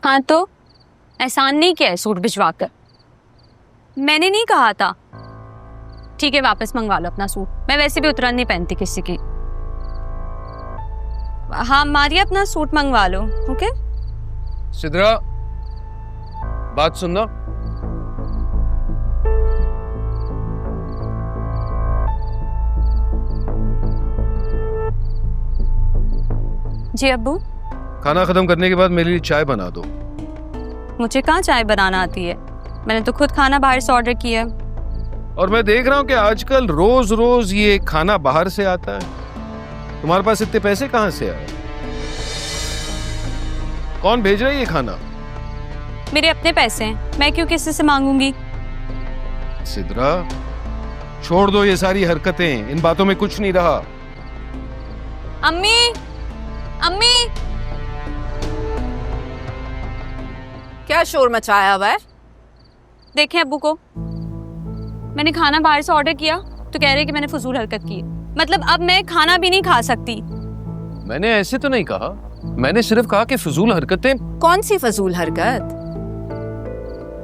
हाँ तो एहसान नहीं किया है सूट भिजवा कर। मैंने नहीं कहा था। ठीक है वापस मंगवा लो अपना सूट, मैं वैसे भी उतरन नहीं पहनती किसी की। हाँ मारिया अपना सूट मंगवा लो। ओके सिद्रा, बात सुनना। जी अब्बू। खाना खत्म करने के बाद मेरे लिए चाय बना दो। मुझे कहाँ चाय बनाना आती है, मैंने तो खुद खाना बाहर से ऑर्डर किया है। और मैं देख रहा हूँ कि आजकल रोज रोज ये खाना बाहर से आता है। तुम्हारे पास इतने पैसे कहाँ से आए? कौन भेज रहा है ये खाना? मेरे अपने पैसे हैं, मैं क्यों किसी से मांगूंगी। सिद्रा, छोड़ दो ये सारी हरकतें, इन बातों में कुछ नहीं रहा। अम्मी, अम्मी। क्या शोर मचाया हुआ है? देखें अब्बू को, मैंने खाना बाहर से ऑर्डर किया तो कह रहे कि मैंने फजूल हरकत की। मतलब अब मैं खाना भी नहीं खा सकती। मैंने ऐसे तो नहीं कहा, मैंने सिर्फ कहा कि फजूल हरकतें। कौन सी फजूल हरकत?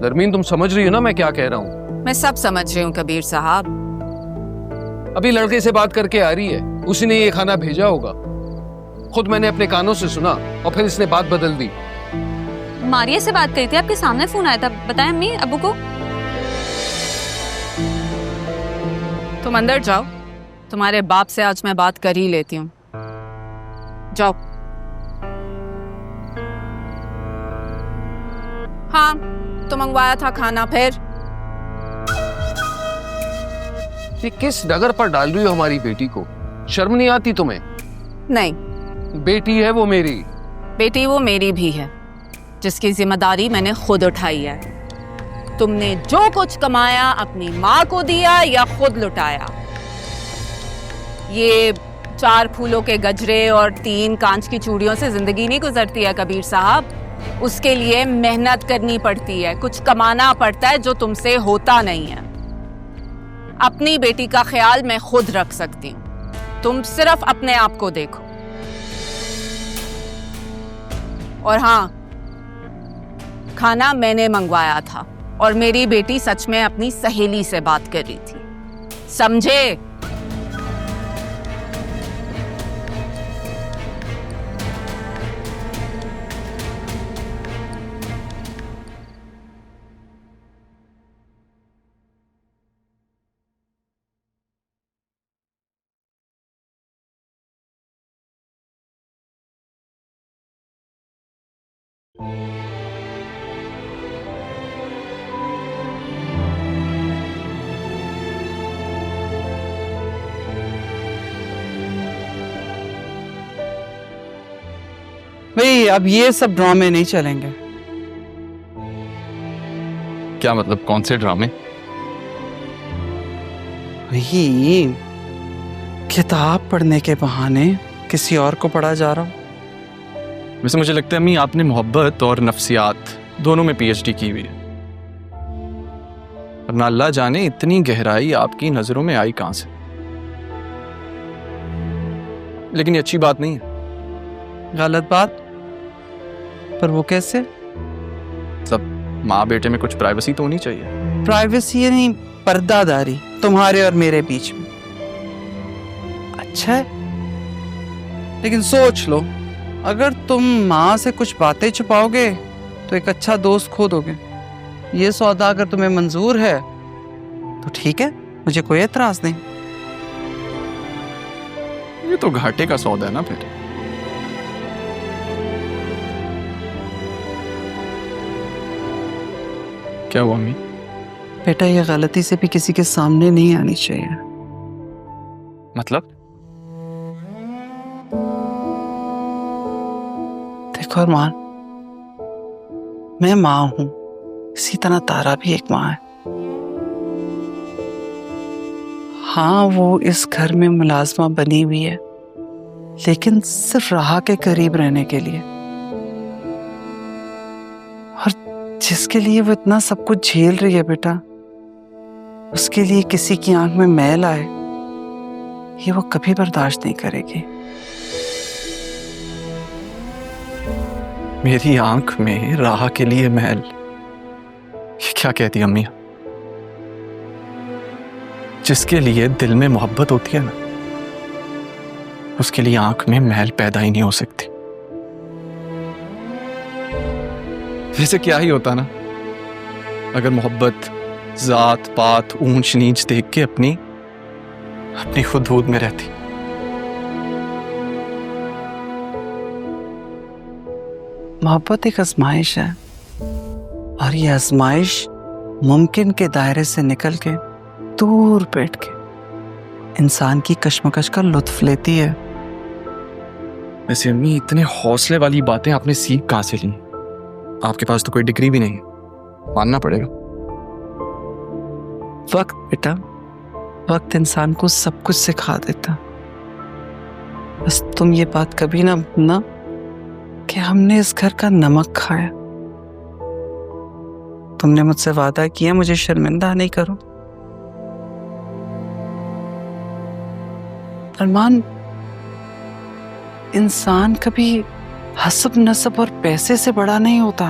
नरमीन, तुम समझ रही हो ना मैं क्या कह रहा हूँ? मैं सब समझ रही हूँ कबीर साहब। अभी लड़के से बात करके आ रही है, उसी ने ये खाना भेजा होगा। खुद मैंने अपने कानों से सुना और फिर इसने बात बदल दी। मारिया से बात करी थी, आपके सामने फोन आया था। बताएं अम्मी अब्बू को। तुम अंदर जाओ, तुम्हारे बाप से आज मैं बात कर ही लेती हूँ। जाओ। हाँ तो मंगवाया था खाना, फिर? ये किस डगर पर डाल रही हो हमारी बेटी को? शर्म नहीं आती तुम्हें? नहीं, बेटी है वो मेरी। बेटी वो मेरी भी है, जिसकी जिम्मेदारी मैंने खुद उठाई है। तुमने जो कुछ कमाया अपनी माँ को दिया या खुद लुटाया? ये 4 फूलों के गजरे और 3 कांच की चूड़ियों से जिंदगी नहीं गुजरती है कबीर साहब। उसके लिए मेहनत करनी पड़ती है, कुछ कमाना पड़ता है जो तुमसे होता नहीं है। अपनी बेटी का ख्याल मैं खुद रख सकती हूँ, तुम सिर्फ अपने आप को देखो। और हाँ, खाना मैंने मंगवाया था और मेरी बेटी सच में अपनी सहेली से बात कर रही थी, समझे? भाई अब ये सब ड्रामे नहीं चलेंगे। क्या मतलब, कौन से ड्रामे? वही किताब पढ़ने के बहाने किसी और को पढ़ा जा रहा हूँ। वैसे मुझे लगता है अम्मी आपने मोहब्बत और नफ्सियात दोनों में पीएचडी की हुई है, वरना अल्लाह जाने इतनी गहराई आपकी नजरों में आई कहां से। लेकिन ये अच्छी बात नहीं है। गलत बात? पर वो कैसे? सब माँ बेटे में कुछ प्राइवेसी तो होनी चाहिए। प्राइवेसी नहीं, पर्दादारी तुम्हारे और मेरे बीच में। अच्छा है, लेकिन सोच लो, अगर तुम माँ से कुछ बातें छुपाओगे तो एक अच्छा दोस्त खो दोगे। ये सौदा अगर तुम्हें मंजूर है तो ठीक है, मुझे कोई एतराज नहीं। ये तो घाटे का सौदा है ना फिर। क्या हुआ अम्मी? बेटा ये गलती से भी किसी के सामने नहीं आनी चाहिए। मतलब? देखो अरमान, मैं माँ हूं, इसी तरह तारा भी एक माँ है। हाँ वो इस घर में मुलाजमा बनी हुई है, लेकिन सिर्फ राहा के करीब रहने के लिए। और जिसके लिए वो इतना सब कुछ झेल रही है बेटा, उसके लिए किसी की आंख में मैल आए, ये वो कभी बर्दाश्त नहीं करेगी। मेरी आंख में राह के लिए महल, ये क्या कहती अम्मी? जिसके लिए दिल में मोहब्बत होती है ना, उसके लिए आंख में महल पैदा ही नहीं हो सकती। वैसे क्या ही होता ना अगर मोहब्बत जात पात ऊंच नीच देख के अपनी खुद हूद में रहती। मोहब्बत एक आजमाइश है, और ये आजमाइश मुमकिन के दायरे से निकल के दूर बैठ के इंसान की कश्मकश का लुत्फ लेती है। वैसे अम्मी, इतने हौसले वाली बातें आपने सीख कहाँ से ली? आपके पास तो कोई डिग्री भी नहीं है, मानना पड़ेगा। वक्त बेटा, वक्त इंसान को सब कुछ सिखा देता। बस तुम ये बात कभी ना भूलना कि हमने इस घर का नमक खाया। तुमने मुझसे वादा किया मुझे शर्मिंदा नहीं करो। अरमान, इंसान कभी हसब नसब और पैसे से बड़ा नहीं होता।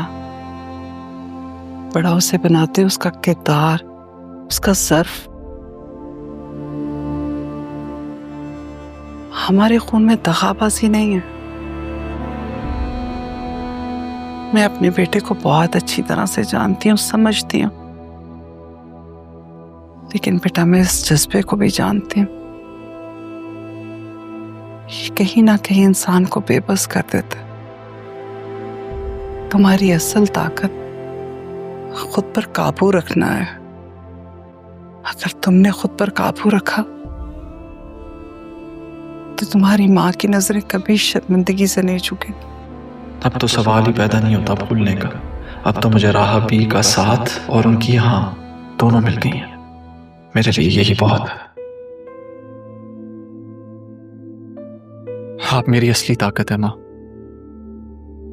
बड़ा उसे बनाते उसका किरदार, उसका सर्फ। हमारे खून में दगाबाजी नहीं है। मैं अपने बेटे को बहुत अच्छी तरह से जानती हूँ, समझती हूँ, लेकिन बेटा मैं इस जज्बे को भी जानती हूँ। ये कहीं ना कहीं इंसान को बेबस कर देता है। तुम्हारी असल ताकत खुद पर काबू रखना है। अगर तुमने खुद पर काबू रखा तो तुम्हारी माँ की नजरें कभी शर्मिंदगी से नहीं झुकेंगी। अब तो सवाल ही पैदा नहीं होता भूलने का। अब तो मुझे राहबी का साथ और उनकी हाँ दोनों मिल गई हैं। मेरे लिए यही बहुत है। आप मेरी असली ताकत है माँ,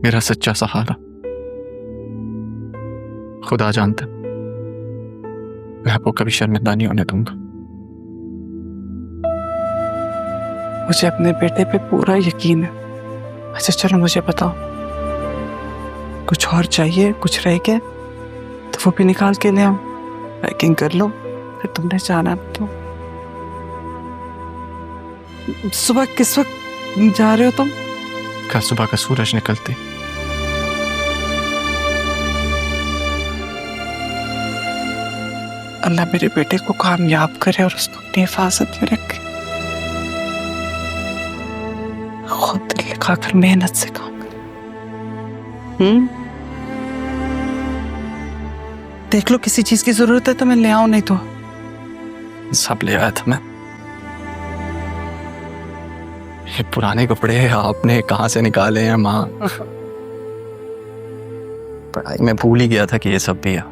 मेरा सच्चा सहारा। खुदा जानता है मैं आपको कभी शर्मिंदा नहीं होने दूंगा। मुझे अपने बेटे पे पूरा यकीन है। अच्छा चलो मुझे बताओ, कुछ और चाहिए? कुछ रह गया तो वो भी निकाल के ले आओ, पैकिंग कर लो, फिर तुमने जाना तो। सुबह किस वक्त जा रहे हो तुम? कल सुबह का सूरज निकलते। अल्लाह मेरे बेटे को कामयाब करे और उसको अपनी हिफाजत में रखे। खुद दिल लगाकर मेहनत से काम करे। देख लो किसी चीज की जरूरत है तो मैं ले आऊं, नहीं तो सब ले आया था मैं। ये पुराने कपड़े आपने कहाँ से निकाले हैं माँ? पढ़ाई में भूल ही गया था कि ये सब भी है।